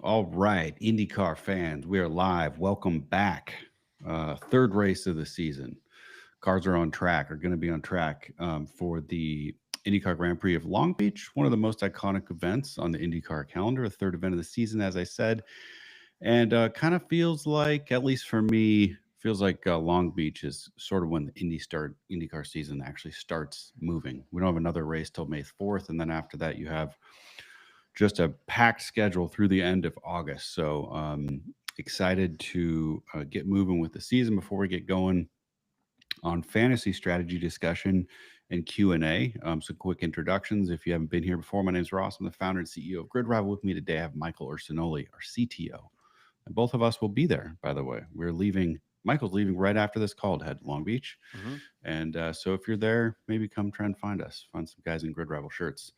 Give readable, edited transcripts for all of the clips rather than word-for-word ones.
All right, IndyCar fans, we are live. Welcome back. Third race of the season. Cars are on track, are going to be on track for the IndyCar Grand Prix of Long Beach, one of the most iconic events on the IndyCar calendar, a third event of the season, as I said. And kind of feels like, at least for me, feels like Long Beach is sort of when the IndyCar season actually starts moving. We don't have another race till May 4th, and then after that, you have just a packed schedule through the end of August. So excited to get moving with the season before we get going on fantasy strategy discussion and Q&A. Some quick introductions. If you haven't been here before, my name is Ross. I'm the founder and CEO of GridRival. With me today, I have Michael Ursinoli, our CTO. And both of us will be there, by the way. We're leaving. Michael's leaving right after this call to head to Long Beach. Hmm. And so if you're there, maybe come try and find us. Find some guys in GridRival shirts.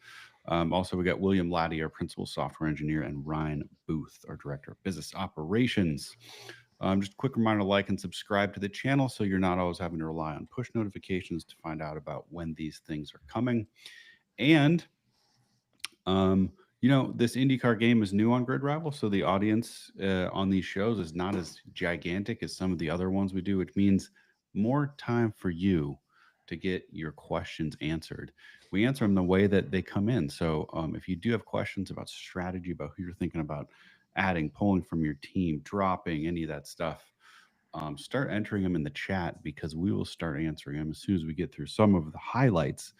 Also, we got William Laddie, our principal software engineer, and Ryan Booth, our director of business operations. Just a quick reminder to like and subscribe to the channel so you're not always having to rely on push notifications to find out about when these things are coming. And um, this IndyCar game is new on Grid Rival, so the audience on these shows is not as gigantic as some of the other ones we do, which means more time for you to get your questions answered. We answer them the way that they come in. So if you do have questions about strategy, about who you're thinking about adding, pulling from your team, dropping, any of that stuff, start entering them in the chat because we will start answering them as soon as we get through some of the highlights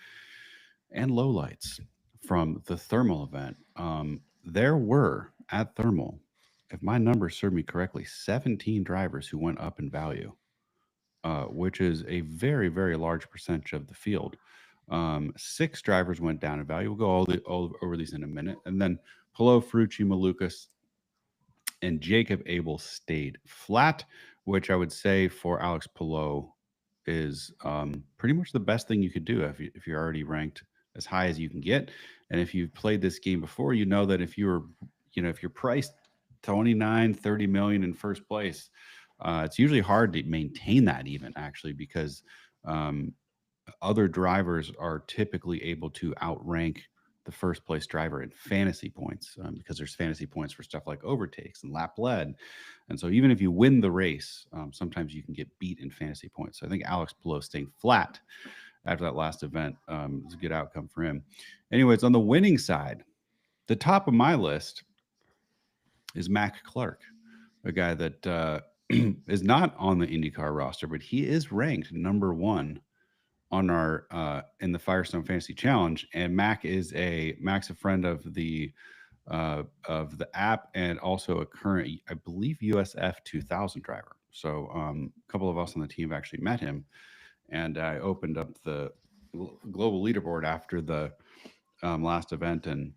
and lowlights from the thermal event. There were at thermal, if my numbers serve me correctly, 17 drivers who went up in value, which is a very, very large percentage of the field. Six drivers went down in value. We'll go all over these in a minute. And then Polo, Frucci, Malukas, and Jacob Abel stayed flat, which I would say for Alex Pillow is pretty much the best thing you could do if you're already ranked as high as you can get. And if you've played this game before, you know that if you're priced 29, 30 million in first place, it's usually hard to maintain that even actually because um, other drivers are typically able to outrank the first place driver in fantasy points because there's fantasy points for stuff like overtakes and lap led. And so even if you win the race, sometimes you can get beat in fantasy points. So I think Alex Pillow staying flat after that last event is a good outcome for him. Anyways, on the winning side, the top of my list is Mac Clark, a guy that is not on the IndyCar roster, but he is ranked number one on our in the Firestone Fantasy Challenge, and Mac's a friend of the app and also a current, I believe, USF 2000 driver. So a couple of us on the team have actually met him, and I opened up the global leaderboard after the last event, and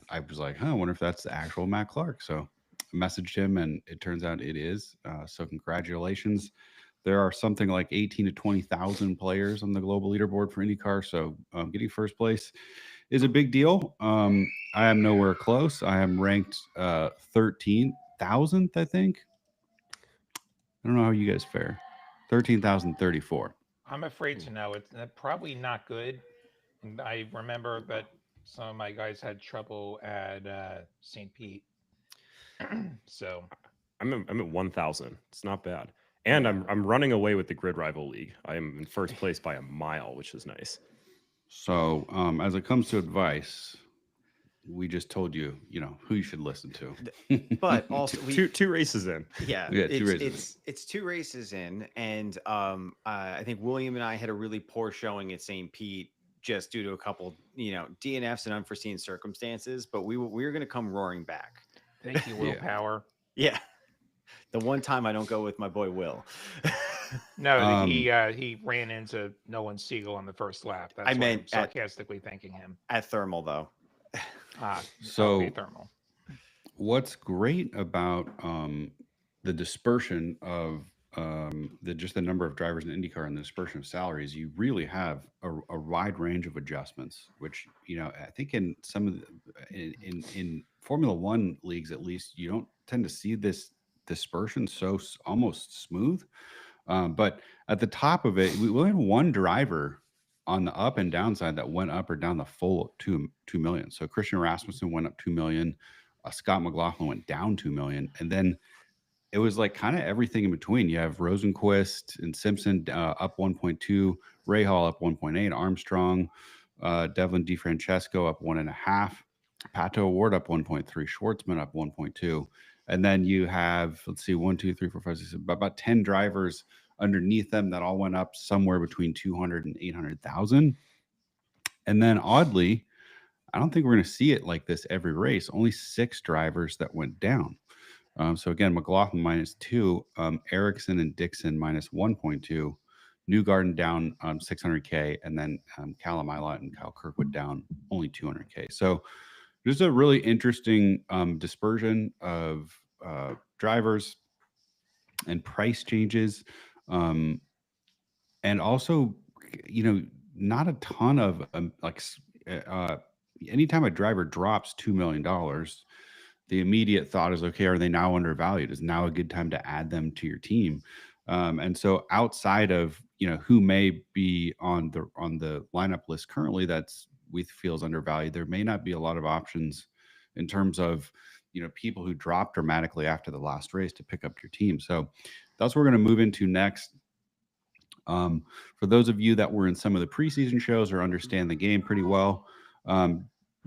I was like, "Huh, I wonder if that's the actual Matt Clark." So I messaged him, and it turns out it is. So congratulations. There are something like 18 to 20,000 players on the global leaderboard for IndyCar. So getting first place is a big deal. I am nowhere close. I am ranked 13,000th, I think. I don't know how you guys fare. 13,034. I'm afraid Hmm. to know. It's probably not good. And I remember that some of my guys had trouble at St. Pete. So, I'm at 1,000. It's not bad, and yeah. I'm running away with the Grid Rival League. I am in first place by a mile, which is nice. So as it comes to advice, we just told you, who you should listen to. Th- But We also Two races in. yeah, got two it's races. it's it's two races in, and I think William and I had a really poor showing at St. Pete just due to a couple, DNFs and unforeseen circumstances. But we were going to come roaring back. Thank you, Yeah. willpower. Yeah, the one time I don't go with my boy Will. No, Um, he ran into Nolan Siegel on the first lap. I That's why meant I'm sarcastically thanking him. at thermal though. Okay, so thermal. what's great about the dispersion of the number of drivers in IndyCar and the dispersion of salaries, you really have a wide range of adjustments. Which I think in some of in Formula One leagues at least, you don't tend to see this dispersion so almost smooth. But at the top of it, we only had one driver on the up and down side that went up or down the full 2 million. So Christian Rasmussen went up 2 million. Scott McLaughlin went down 2 million, and then it was like kind of everything in between. You have Rosenquist and Simpson up 1.2, Ray Hall up 1.8, Armstrong, Devlin DeFrancesco up 1.5, Pato Award up 1.3, Schwartzman up 1.2. And then you have, let's see, 1, 2, 3, 4, 5, 6, about 10 drivers underneath them that all went up somewhere between 200 and 800,000. And then oddly, I don't think we're going to see it like this every race. Only 6 drivers that went down. So again, McLaughlin -2, Erickson and Dixon -1.2, Newgarden down 600K, and then Callum Ilott and Kyle Kirkwood down only 200K. So there's a really interesting dispersion of drivers and price changes, and also, not a ton of anytime a driver drops $2 million, the immediate thought is, okay, are they now undervalued? Is now a good time to add them to your team? And so outside of, who may be on the lineup list currently that's we feel is undervalued, there may not be a lot of options in terms of, people who dropped dramatically after the last race to pick up your team. So that's what we're going to move into next. For those of you that were in some of the preseason shows or understand the game pretty well,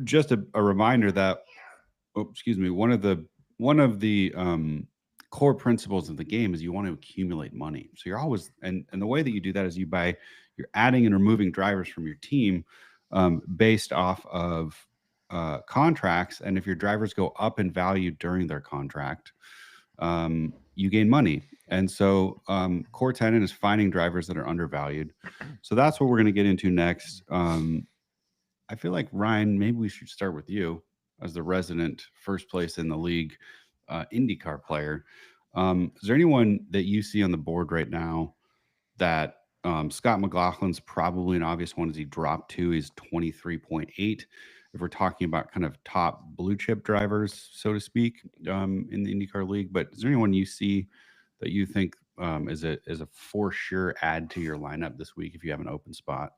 just a reminder that, one of the core principles of the game is you want to accumulate money. So you're always, and the way that you do that is you're adding and removing drivers from your team based off of contracts. And if your drivers go up in value during their contract, you gain money. And so core tenant is finding drivers that are undervalued. So that's what we're going to get into next. I feel like, Ryan, maybe we should start with you as the resident first place in the league IndyCar player. Is there anyone that you see on the board right now that Scott McLaughlin's probably an obvious one as he dropped to? He's 23.8. If we're talking about kind of top blue chip drivers, so to speak, in the IndyCar league. But is there anyone you see that you think is a for sure add to your lineup this week if you have an open spot?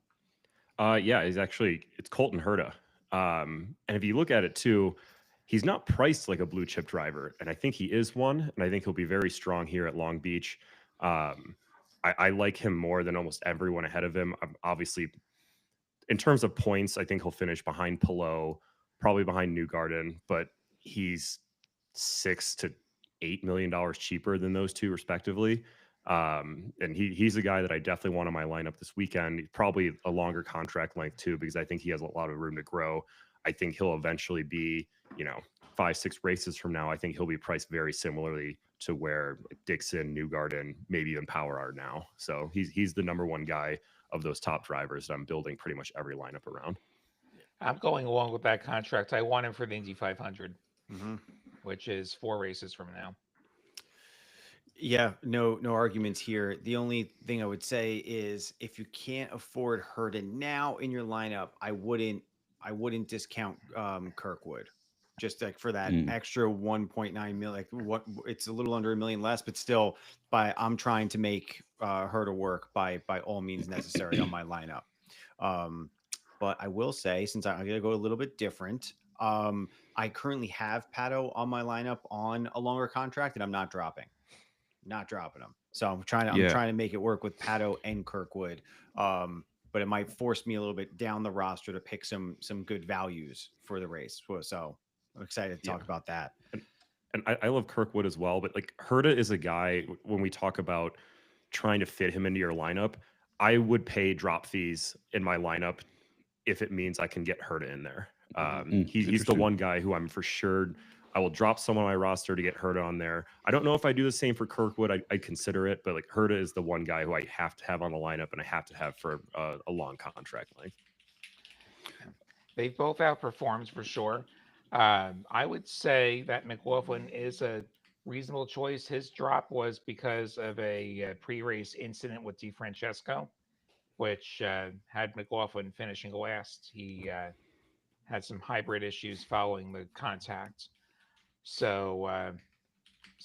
Yeah, it's Colton Herta. And if you look at it too, he's not priced like a blue chip driver, and I think he is one, and I think he'll be very strong here at Long Beach. I like him more than almost everyone ahead of him. Obviously, in terms of points, I think he'll finish behind Palou, probably behind Newgarden, but he's $6 to $8 million cheaper than those two respectively. And he's a guy that I definitely want on my lineup this weekend. Probably a longer contract length too, because I think he has a lot of room to grow. I think he'll eventually be, 5-6 races from now, I think he'll be priced very similarly to where Dixon, Newgarden, maybe even Power are now. So he's the number one guy of those top drivers that I'm building pretty much every lineup around. I'm going along with that contract. I want him for the Indy 500, which is 4 races from now. Yeah, no arguments here. The only thing I would say is if you can't afford Herta now in your lineup, I wouldn't discount Kirkwood, just like for that extra 1.9 million. Like it's a little under $1 million less, but still, I'm trying to make Herta work by all means necessary on my lineup. But I will say, since I'm going to go a little bit different, I currently have Pato on my lineup on a longer contract, and I'm not dropping them. So I'm trying to make it work with Pato and Kirkwood. But it might force me a little bit down the roster to pick some good values for the race. So I'm excited to talk about that. And I love Kirkwood as well, but like Herta is a guy, when we talk about trying to fit him into your lineup, I would pay drop fees in my lineup if it means I can get Herta in there. He's the one guy who I'm for sure I will drop someone on my roster to get Herta on there. I don't know if I do the same for Kirkwood. I consider it, but like Herta is the one guy who I have to have on the lineup and I have to have for a long contract length. They've both outperformed for sure. I would say that McLaughlin is a reasonable choice. His drop was because of a pre-race incident with DeFrancesco, which had McLaughlin finishing last. He had some hybrid issues following the contact. So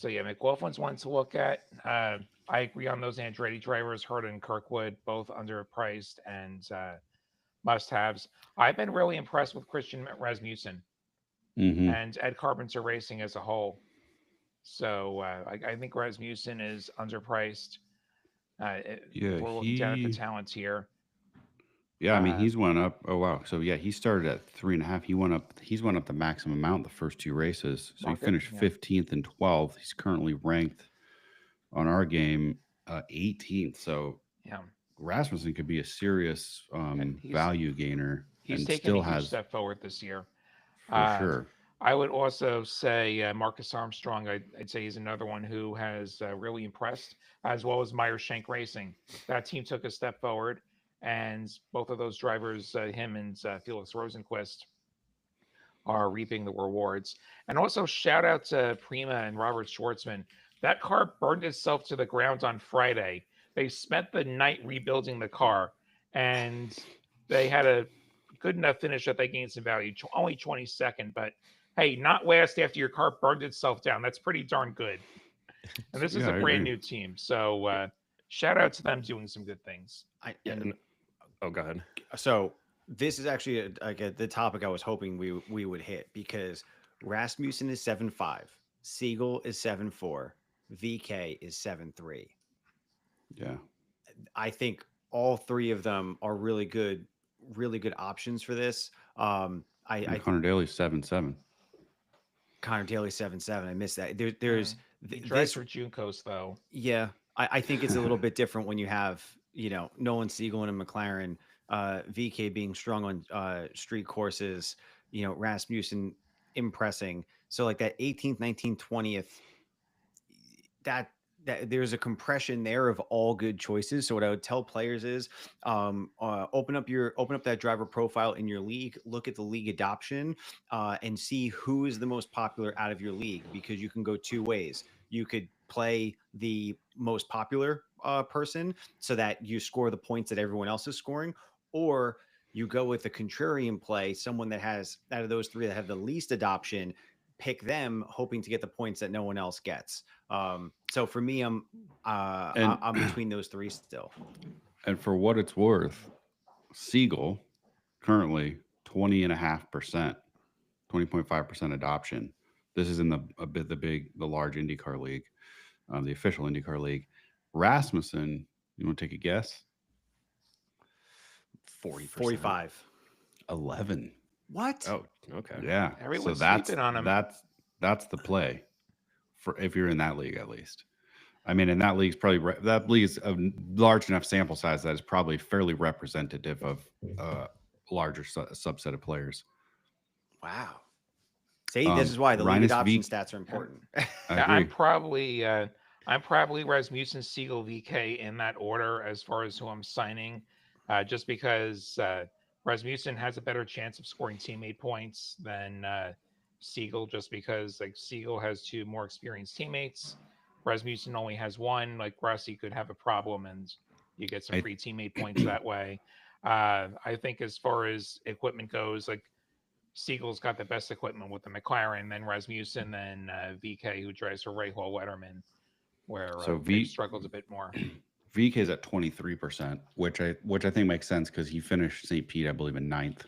yeah, McLaughlin's one to look at. I agree on those Andretti drivers, Herta and Kirkwood, both underpriced and must-haves. I've been really impressed with Christian Rasmussen. Hmm. and Ed Carpenter Racing as a whole. So I think Rasmussen is underpriced. Yeah, We're looking down at the talents here. yeah. I mean, Uh, he's went up. Oh wow. So yeah, he started at 3.5. He went up. He's went up the maximum amount the first two races. So he Market, finished yeah, 15th and 12th. He's currently ranked on our game 18th. So yeah, Rasmussen could be a serious and value gainer he's and taken a still huge has step forward this year. for Uh, sure. I would also say Marcus Armstrong. I'd say he's another one who has really impressed, as well as Meyer Shank Racing. That team took a step forward, and both of those drivers, him and Felix Rosenquist, are reaping the rewards. And also shout out to Prima and Robert Schwartzman. That car burned itself to the ground on Friday. They spent the night rebuilding the car, and they had a good enough finish that they gained some value. Only 22nd, but hey, not last after your car burned itself down. That's pretty darn good. And this is Yeah, a I brand agree. new team, so shout out to them doing some good things. Yeah. And And oh, go ahead. so this is actually the topic I was hoping we would hit, because Rasmussen is 7.5, Siegel is 7.4, VK is 7.3. Yeah. I think all three of them are really good options for this. And I Connor Daly's 7.7. Connor Daly 7.7. I missed that. Mm. There's He drives this. for Juncos, though. Yeah, I think it's a little bit different when you have, Nolan Siegel and a McLaren, VK being strong on street courses, Rasmussen impressing. So like that 18th, 19th, 20th, that there's a compression there of all good choices. So what I would tell players is, open up that driver profile in your league, look at the league adoption, and see who is the most popular out of your league, because you can go two ways. You could play the most popular person so that you score the points that everyone else is scoring, or you go with the contrarian play, someone that has, out of those three, that have the least adoption, pick them hoping to get the points that no one else gets. So for me, And I'm between those three still. and for what it's worth, Siegel currently 20.5%, 20.5% adoption. This is in the large IndyCar league, the official IndyCar league. Rasmussen, you want to take a guess? 40%. 45. 11. What? Oh, okay. Yeah. So Everyone's sleeping on him. that's the play for if you're in that league at least. I mean, and that league's probably that league is a large enough sample size that is probably fairly representative of a larger subset of players. Wow. See, this is why the league Rinus adoption V. stats are important. I Yeah, agree. I'm probably Rasmussen, Siegel, VK in that order as far as who I'm signing, just because Rasmussen has a better chance of scoring teammate points than Siegel, just because like Siegel has two more experienced teammates. Rasmussen only has one. Like Rossi could have a problem, and you get some I free teammate points that way. I think as far as equipment goes, like Siegel's got the best equipment with the McLaren, then Rasmussen, then VK, who drives for Rahal Letterman, where so they've V struggled a bit more. VK is at 23%, which I think makes sense because he finished St. Pete, I believe, in ninth.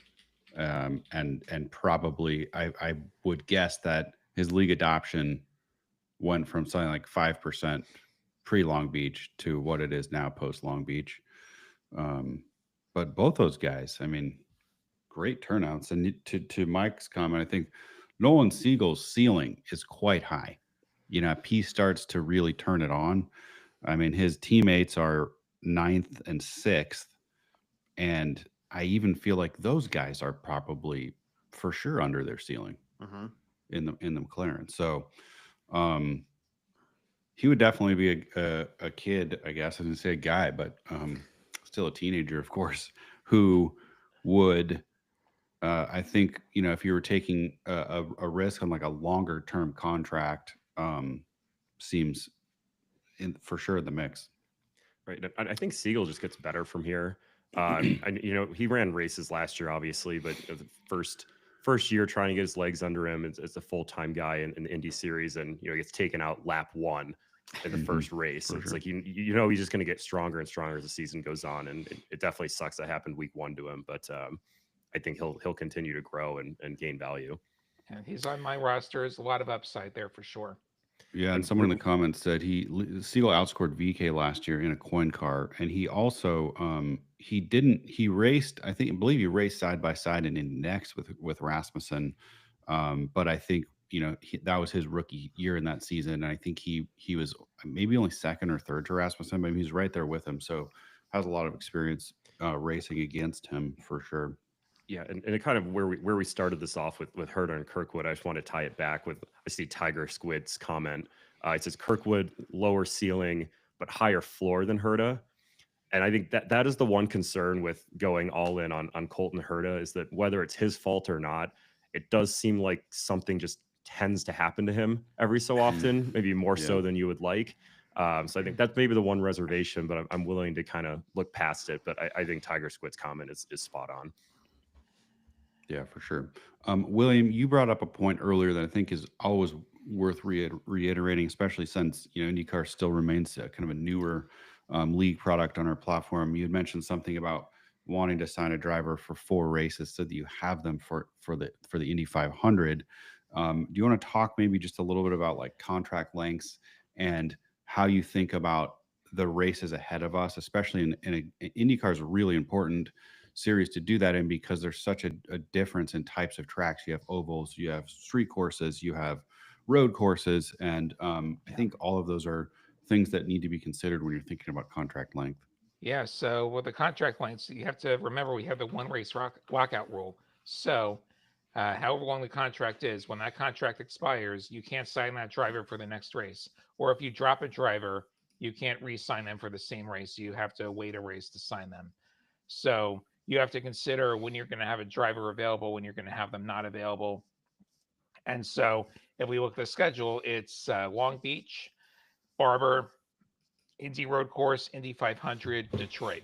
And probably I would guess that his league adoption went from something like 5% pre Long Beach to what it is now post Long Beach. But both those guys, I mean, great turnouts. And to Mike's comment, I think Nolan Siegel's ceiling is quite high. If he starts to really turn it on, I mean, his teammates are ninth and sixth, and I even feel like those guys are probably for sure under their ceiling Mhm. in the McLaren. So, um, he would definitely be a kid, I guess. I didn't say a guy, but still a teenager, of course, who would, I think, if you were taking a risk on like a longer term contract, seems for sure in the mix. Right. I think Siegel just gets better from here. And he ran races last year, obviously, but the first year trying to get his legs under him as a full-time guy in the Indy Series, and he gets taken out lap one in the first race. So for it's sure. like he's just going to get stronger and stronger as the season goes on, and it definitely sucks that happened week one to him. But I think he'll continue to grow and gain value. And he's on my roster. There's a lot of upside there for sure. Yeah, and And someone in the comments said Siegel outscored VK last year in a coin car, and he also he raced, I believe he raced side by side and in next with Rasmussen, but I think that was his rookie year in that season, and I think he was maybe only second or third to Rasmussen, but he was right there with him, so has a lot of experience racing against him for sure. Yeah, and it kind of where we started this off with Herder and Kirkwood. I just want to tie it back with, I see Tiger Squid's comment. It says Kirkwood lower ceiling but higher floor than Herda, and I think that is the one concern with going all in on Colton Herta, is that whether it's his fault or not, it does seem like something just tends to happen to him every so often, maybe more Yeah. so than you would like. So I think that's maybe the one reservation, but I'm willing to kind of look past it. But I think Tiger Squid's comment is spot on. Yeah, for sure. William, you brought up a point earlier that I think is always worth reiterating, especially since IndyCar still remains kind of a newer league product on our platform. You had mentioned something about wanting to sign a driver for 4 races so that you have them for the Indy 500. Do you want to talk maybe just a little bit about like contract lengths and how you think about the races ahead of us, especially IndyCar is really important series to do that in because there's such a difference in types of tracks. You have ovals, you have street courses, you have road courses, and I think all of those are things that need to be considered when you're thinking about contract length. Yeah, so with the contract lengths, you have to remember we have the one race lockout rule. So, however long the contract is, when that contract expires, you can't sign that driver for the next race. Or if you drop a driver, you can't re-sign them for the same race. You have to wait a race to sign them. So you have to consider when you're going to have a driver available, when you're going to have them not available. And so if we look at the schedule, it's Long Beach, Barber, Indy Road Course, Indy 500, Detroit.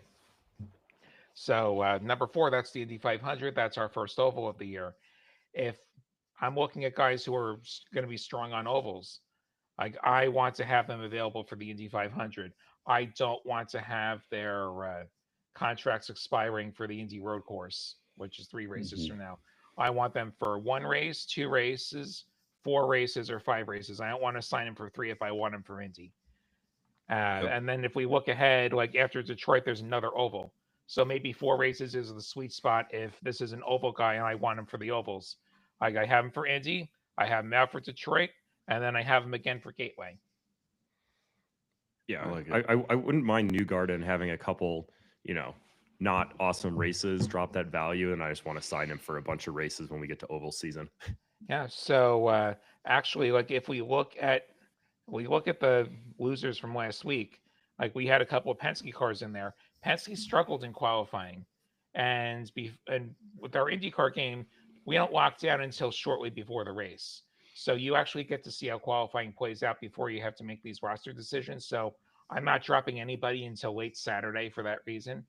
So number 4, that's the Indy 500. That's our first oval of the year. If I'm looking at guys who are going to be strong on ovals, like I want to have them available for the Indy 500. I don't want to have their contracts expiring for the Indy Road Course, which is 3 races from now. I want them for 1 race, 2 races, 4 races, or 5 races. I don't want to sign them for 3 if I want them for Indy. And then if we look ahead, like after Detroit, there's another oval. So maybe 4 races is the sweet spot if this is an oval guy and I want him for the ovals. Like I have him for Indy, I have him out for Detroit, and then I have him again for Gateway. Yeah, I like it. I wouldn't mind Newgarden having a couple, not awesome races, drop that value, and I just want to sign him for a bunch of races when we get to oval season. Yeah. So actually, like if we look at the losers from last week, like we had a couple of Penske cars in there. Penske struggled in qualifying, and with our IndyCar game, we don't lock down until shortly before the race. So you actually get to see how qualifying plays out before you have to make these roster decisions. So I'm not dropping anybody until late Saturday for that reason.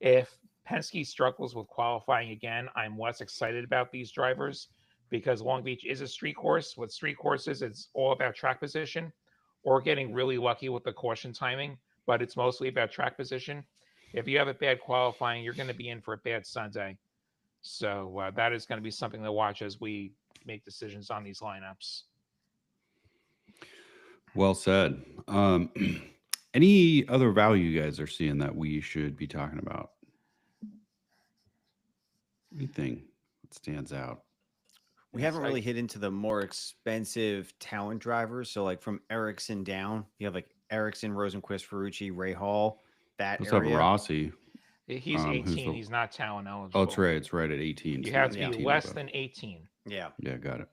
If Penske struggles with qualifying again, I'm less excited about these drivers because Long Beach is a street course. With street courses, it's all about track position or getting really lucky with the caution timing, but it's mostly about track position. If you have a bad qualifying, you're going to be in for a bad Sunday. So that is going to be something to watch as we make decisions on these lineups. Well said. Any other value you guys are seeing that we should be talking about? Anything that stands out? We haven't really hit into the more expensive talent drivers. So like from Ericsson down, you have like Ericsson, Rosenquist, Ferrucci, Ray Hall, that Let's have area. Rossi. He's 18. He's not talent eligible. Oh, it's right. It's right at 18. You so have to that's be 18 less above. than 18. Yeah. Yeah, got it.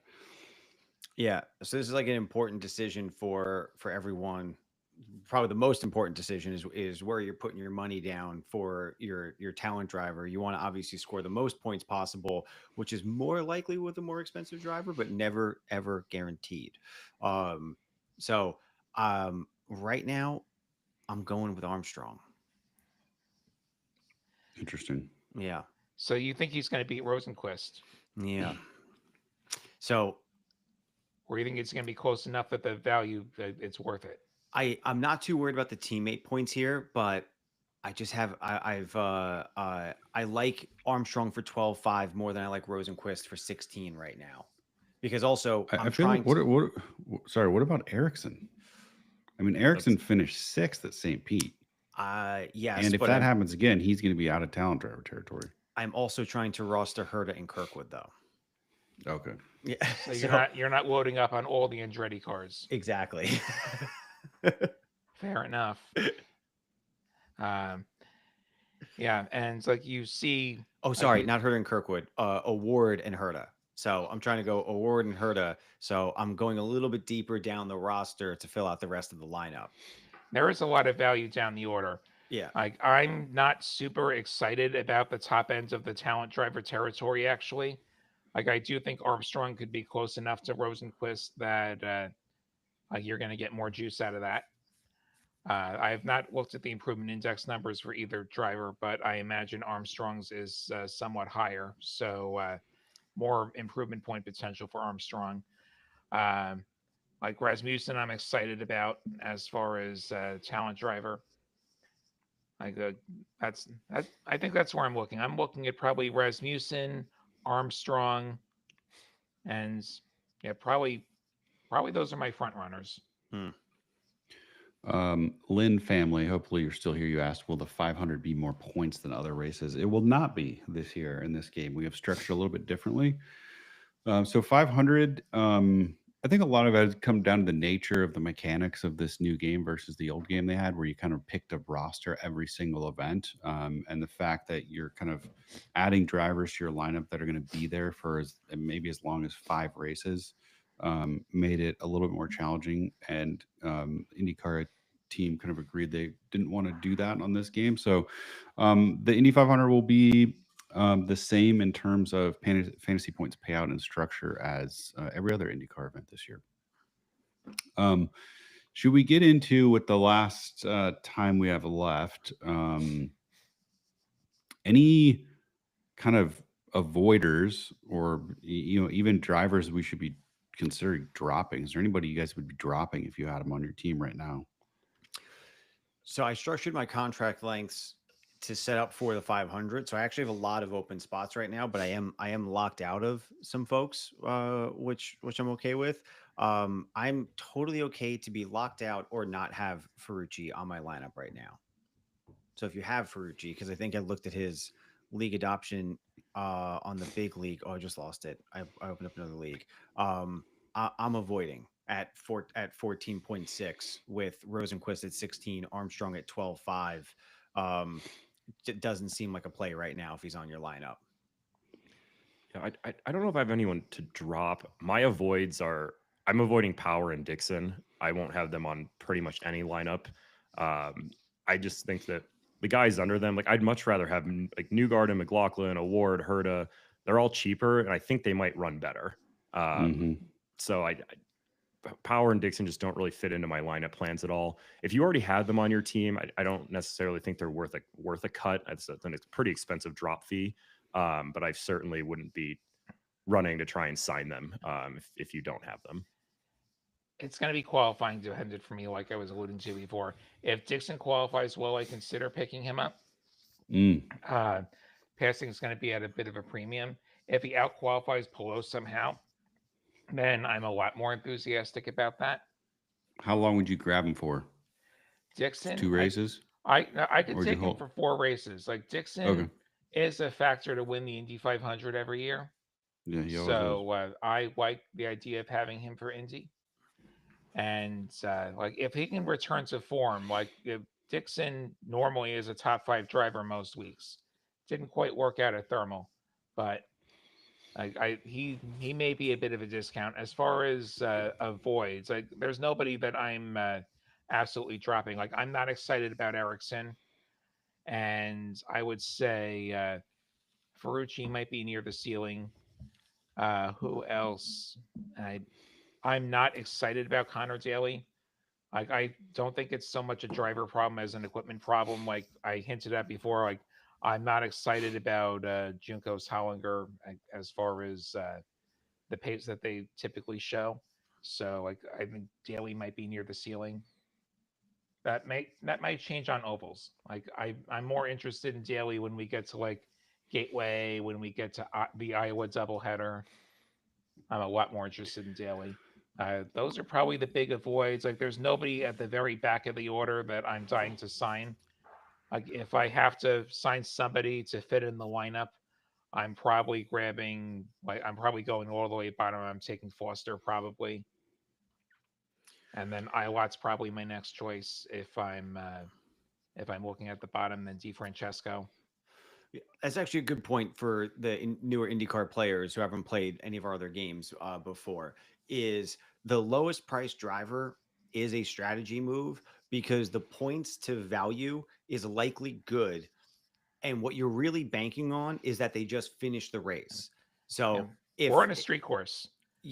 Yeah. So this is like an important decision for everyone. Probably the most important decision is where you're putting your money down for your talent driver. You want to obviously score the most points possible, which is more likely with a more expensive driver, but never ever guaranteed. So right now I'm going with Armstrong. Interesting. Yeah. So you think he's going to beat Rosenquist? Yeah. So or you think it's going to be close enough that the value that it's worth it? I'm not too worried about the teammate points here, but I just have I like Armstrong for 12.5 more than I like Rosenquist for 16 right now. because also I I'm feel like trying to. sorry, what about Erickson? I mean, Erickson finished 6th at St. Pete. Yes, And if but that happens again, he's going to be out of talent driver territory. I'm also trying to roster Herta and Kirkwood though. Okay. Yeah. So you're not loading up on all the Andretti cars. Exactly. Fair enough. Um, yeah, and it's like you see. Oh, sorry, not Herta and Kirkwood. Award and Herta. So I'm trying to go Award and Herta. So I'm going a little bit deeper down the roster to fill out the rest of the lineup. There is a lot of value down the order. Yeah. Like I'm not super excited about the top ends of the talent driver territory. Actually, like I do think Armstrong could be close enough to Rosenquist that like you're going to get more juice out of that. I have not looked at the improvement index numbers for either driver, but I imagine Armstrong's is somewhat higher. So more improvement point potential for Armstrong. Um, like Rasmussen, I'm excited about as far as talent driver. Like I think that's where I'm looking. I'm looking at probably Rasmussen, Armstrong, and yeah, probably those are my front runners. Hmm. Lynn family, hopefully you're still here. You asked, will the 500 be more points than other races? It will not be this year in this game. We have structured a little bit differently. So 500, I think a lot of it has come down to the nature of the mechanics of this new game versus the old game they had, where you kind of picked a roster every single event, and the fact that you're kind of adding drivers to your lineup that are going to be there for maybe as long as 5 races, made it a little bit more challenging. And IndyCar team kind of agreed they didn't want to do that on this game. So the Indy 500 will be the same in terms of fantasy points payout and structure as every other IndyCar event this year. Should we get into with the last time we have left? Any kind of avoiders or even drivers we should be considering dropping? Is there anybody you guys would be dropping if you had them on your team right now? So I structured my contract lengths to set up for the 500. So I actually have a lot of open spots right now, but I am locked out of some folks, which I'm okay with. I'm totally okay to be locked out or not have Ferrucci on my lineup right now. So if you have Ferrucci, because I think I looked at his league adoption on the big league. Oh, I just lost it. I opened up another league. I'm avoiding at 14.6 with Rosenquist at 16, Armstrong at 12.5. It doesn't seem like a play right now if he's on your lineup. Yeah, I don't know if I have anyone to drop. My avoids are I'm avoiding Power and Dixon. I won't have them on pretty much any lineup. I just think that the guys under them, like I'd much rather have like Newgarden, McLaughlin, Award, Herta. They're all cheaper, and I think they might run better. So Power and Dixon just don't really fit into my lineup plans at all. If you already had them on your team, I don't necessarily think they're worth a cut. It's a pretty expensive drop fee, but I certainly wouldn't be running to try and sign them if you don't have them. It's going to be qualifying dependent for me, like I was alluding to before. If Dixon qualifies well, I consider picking him up. Passing is going to be at a bit of a premium. If he out qualifies Polo somehow, then I'm a lot more enthusiastic about that. How long would you grab him for? Dixon, 2 races? I could Or take him for 4 races. Like Dixon is a factor to win the Indy 500 every year. Yeah, he always is. So I like the idea of having him for Indy. And like if he can return to form, like if Dixon normally is a top 5 driver most weeks, didn't quite work out at Thermal, but he may be a bit of a discount as far as avoids. Like there's nobody that I'm absolutely dropping. Like I'm not excited about Ericsson, and I would say Ferrucci might be near the ceiling. Who else? I'm not excited about Connor Daly. Like I don't think it's so much a driver problem as an equipment problem. Like I hinted at before, like I'm not excited about Junko's Hollinger as far as the pace that they typically show. So like I think Daly might be near the ceiling. That might change on ovals. Like I'm more interested in Daly when we get to like Gateway, when we get to the Iowa doubleheader. I'm a lot more interested in daily. Those are probably the big avoids. Like, there's nobody at the very back of the order that I'm dying to sign. Like, if I have to sign somebody to fit in the lineup, I'm probably grabbing. Like, I'm probably going all the way bottom. I'm taking Foster probably, and then Ilot's probably my next choice if I'm looking at the bottom. Then DiFrancesco. That's actually a good point for the newer IndyCar players who haven't played any of our other games before. Is the lowest price driver is a strategy move because the points to value is likely good, and what you're really banking on is that they just finish the race. Yeah. So We're on a street course.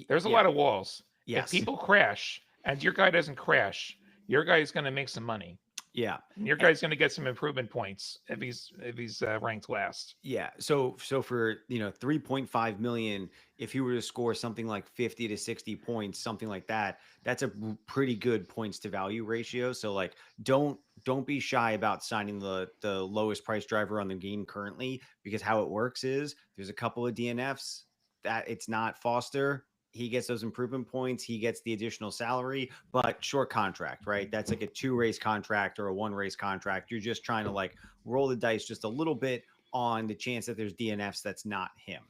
There's a yeah, lot of walls. If yes, people crash and your guy doesn't crash, your guy is going to make some money. yeah. And your guy's going to get some improvement points if he's ranked last. Yeah. So for 3.5 million, if you were to score something like 50 to 60 points, something like that, that's a pretty good points to value ratio. So like don't be shy about signing the lowest price driver on the game currently, because how it works is there's a couple of DNFs that it's not Foster. He gets those improvement points. He gets the additional salary, but short contract, right? That's like a 2-race contract or a 1-race contract. You're just trying to like roll the dice just a little bit on the chance that there's DNFs that's not him.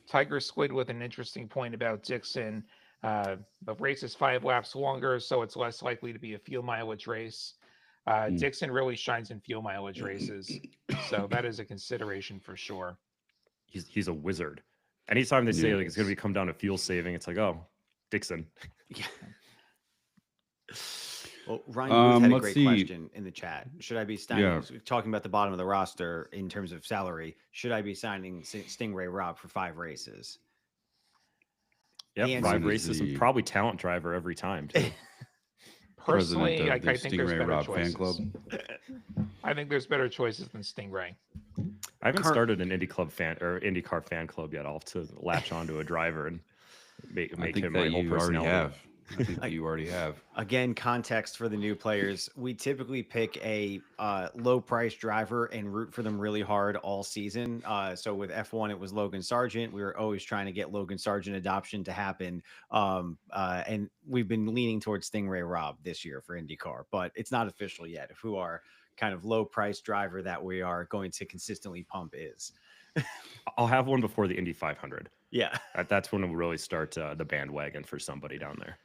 Tiger Squid with an interesting point about Dixon. The race is 5 laps longer, so it's less likely to be a fuel mileage race. Dixon really shines in fuel mileage races, so that is a consideration for sure. He's a wizard. Anytime they say like it's going to come down to fuel saving, it's like, oh, Dixon. Yeah. Well, Ryan Booth had a great see. question in the chat. Should I be signing, talking about the bottom of the roster in terms of salary, should I be signing Stingray Rob for 5 races? Yep, 5 races and probably talent driver every time, too. Personally, I think there's better Rob choices. fan club. I think there's better choices than Stingray. I haven't started an IndyCar fan club yet. I'll have to latch onto a driver and make him my whole personality. I think that you already have. Again, context for the new players. We typically pick a low price driver and root for them really hard all season. So with F1, it was Logan Sargent. We were always trying to get Logan Sargent adoption to happen. And we've been leaning towards Stingray Rob this year for IndyCar, but it's not official yet of who our kind of low price driver that we are going to consistently pump is. I'll have one before the Indy 500. Yeah. That's when we'll really start the bandwagon for somebody down there.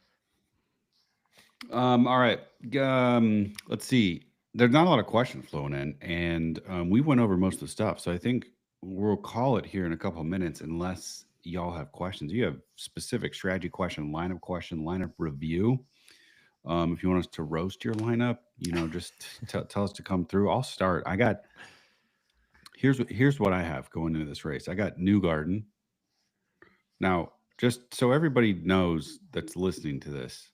All right. Let's see. There's not a lot of questions flowing in, and we went over most of the stuff. So I think we'll call it here in a couple of minutes, unless y'all have questions. You have specific strategy question, lineup review. If you want us to roast your lineup, just tell us to come through. I'll start. Here's what I have going into this race. I got Newgarden. Now, just so everybody knows that's listening to this,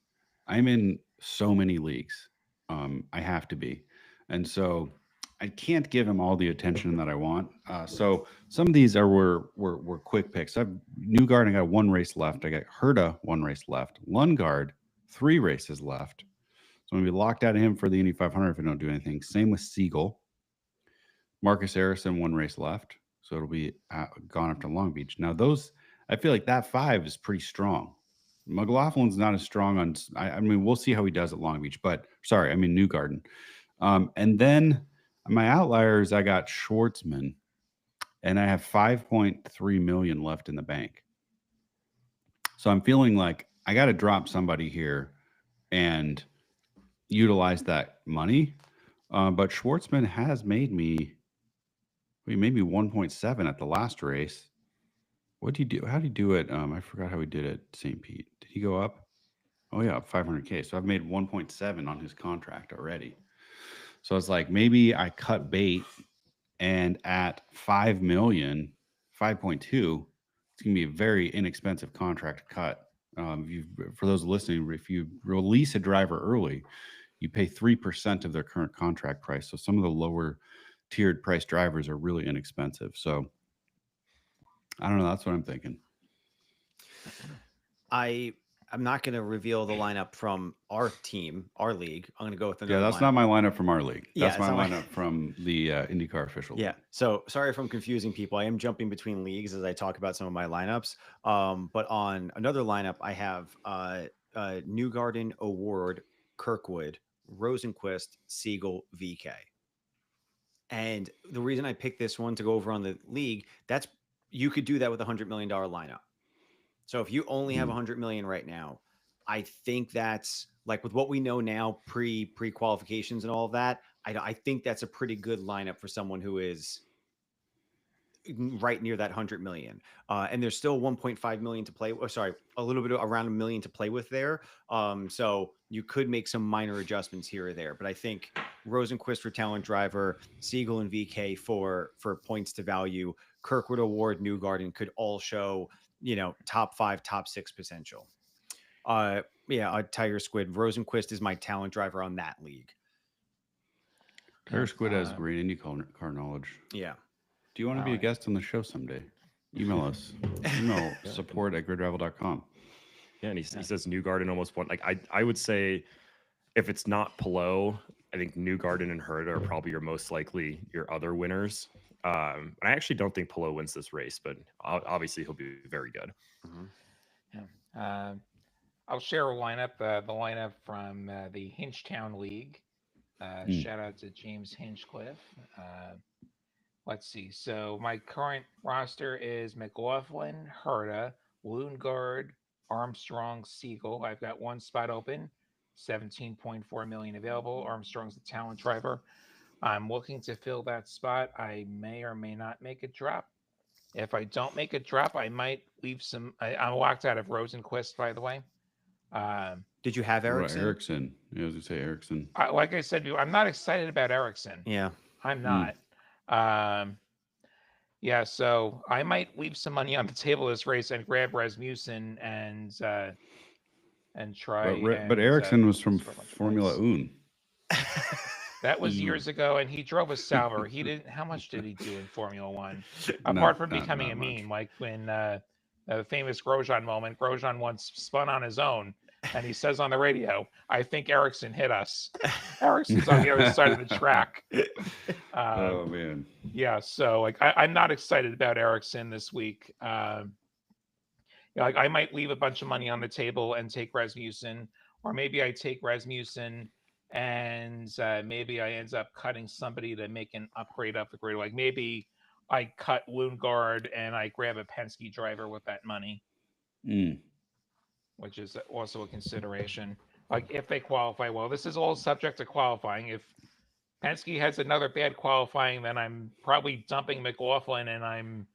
I'm in so many leagues. I have to be. And so I can't give him all the attention that I want. So some of these were quick picks. I've Newgarden, I got 1 race left. I got Herta, 1 race left. Lundgaard, 3 races left. So I'm going to be locked out of him for the Indy 500 if I don't do anything. Same with Siegel. Marcus Harrison, 1 race left. So it'll be gone after Long Beach. Now those, I feel like that 5 is pretty strong. McLaughlin's not as strong on. I mean, we'll see how he does at Long Beach. But sorry, I mean Newgarden. And then my outliers, I got Schwartzman, and I have 5.3 million left in the bank. So I'm feeling like I got to drop somebody here and utilize that money. But Schwartzman has made me. He made me 1.7 at the last race. What did he do? How did he do it? I forgot how he did it. St. Pete. Did he go up? Oh yeah, 500K. So I've made 1.7 on his contract already. So it's like maybe I cut bait, and at 5 million, 5.2, it's gonna be a very inexpensive contract to cut. For those listening, if you release a driver early, you pay 3% of their current contract price. So some of the lower tiered price drivers are really inexpensive. So I don't know. That's what I'm thinking. I I'm not going to reveal the lineup from our team, our league. I'm going to go with Yeah, another that's lineup. not my lineup from our league. Yeah, That's it's my not my- lineup from the IndyCar official. Yeah. league. So sorry if I'm confusing people. I am jumping between leagues as I talk about some of my lineups. But on another lineup, I have Newgarden, Award, Kirkwood, Rosenquist, Siegel, VK. And the reason I picked this one to go over on the league, that's you could do that with $100 million lineup. So if you only have 100 million right now, I think that's like with what we know now, pre qualifications and all of that. I think that's a pretty good lineup for someone who is right near that 100 million. And there's still 1.5 million to play. Or sorry, a little bit around a million to play with there. So you could make some minor adjustments here or there. But I think Rosenquist for talent driver, Siegel and VK for points to value, Kirkwood, Award, Newgarden could all show, top 5, top 6 potential. Tiger Squid. Rosenquist is my talent driver on that league. Tiger Squid has great IndyCar knowledge. Yeah. Do you want to be a guest on the show someday? Email us. Email support@gridrival.com. Yeah, and he says Newgarden almost won. Like I would say, if it's not Palou, I think Newgarden and Herta are probably your other winners. And I actually don't think Palou wins this race, but obviously he'll be very good. Yeah. I'll share a lineup. The lineup from the Hinchtown League. Shout out to James Hinchcliffe. Let's see. So my current roster is McLaughlin, Herta, Lundgaard, Armstrong, Siegel. I've got one spot open, 17.4 million available. Armstrong's the talent driver. I'm looking to fill that spot. I may or may not make a drop. If I don't make a drop, I might leave some. I'm locked out of Rosenquist, by the way. Did you have Ericsson? Ericsson. Yeah, I was going to say Ericsson. Like I said, I'm not excited about Ericsson. Yeah. I'm not. Yeah, so I might leave some money on the table this race and grab Rasmussen and try. But Ericsson was from Formula Un. That was years ago, and he drove a Sauber. He didn't. How much did he do in Formula One? Apart from becoming a meme, like when the famous Grosjean moment, Grosjean once spun on his own, and he says on the radio, "I think Ericsson hit us." Ericsson's on the other side of the track. Oh man. Yeah, so like I'm not excited about Ericsson this week. Like I might leave a bunch of money on the table and take Rasmussen, or maybe I take Rasmussen and maybe I end up cutting somebody to make an upgrade up the grid. Like maybe I cut Lundgaard and I grab a Penske driver with that money, which is also a consideration. Like if they qualify well, this is all subject to qualifying. If Penske has another bad qualifying, then I'm probably dumping McLaughlin and I'm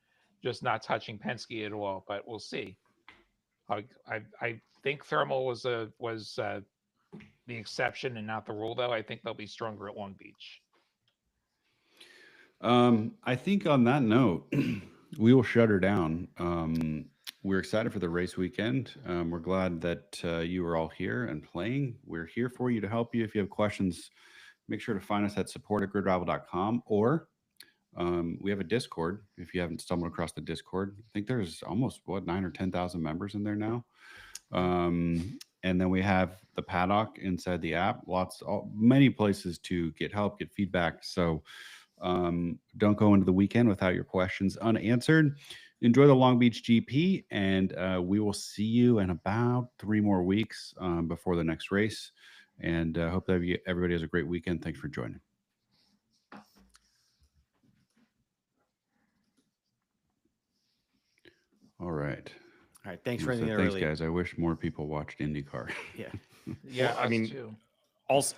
just not touching Penske at all. But we'll see. I think thermal was the exception and not the rule, though. I think they'll be stronger at Long Beach. I think on that note, we will shut her down. We're excited for the race weekend. We're glad that you are all here and playing. We're here for you to help you. If you have questions, make sure to find us at support@gridrival.com, or we have a Discord. If you haven't stumbled across the Discord, I think there's almost 9 or 10,000 members in there now. And then we have the paddock inside the app. Many places to get help, get feedback. So don't go into the weekend without your questions unanswered. Enjoy the Long Beach GP, and we will see you in about 3 more weeks before the next race. And hope that everybody has a great weekend. Thanks for joining. All right. All right. Thanks for ending it Thanks, early. guys. I wish more people watched IndyCar. Yeah. Yeah, Well, I mean, too. also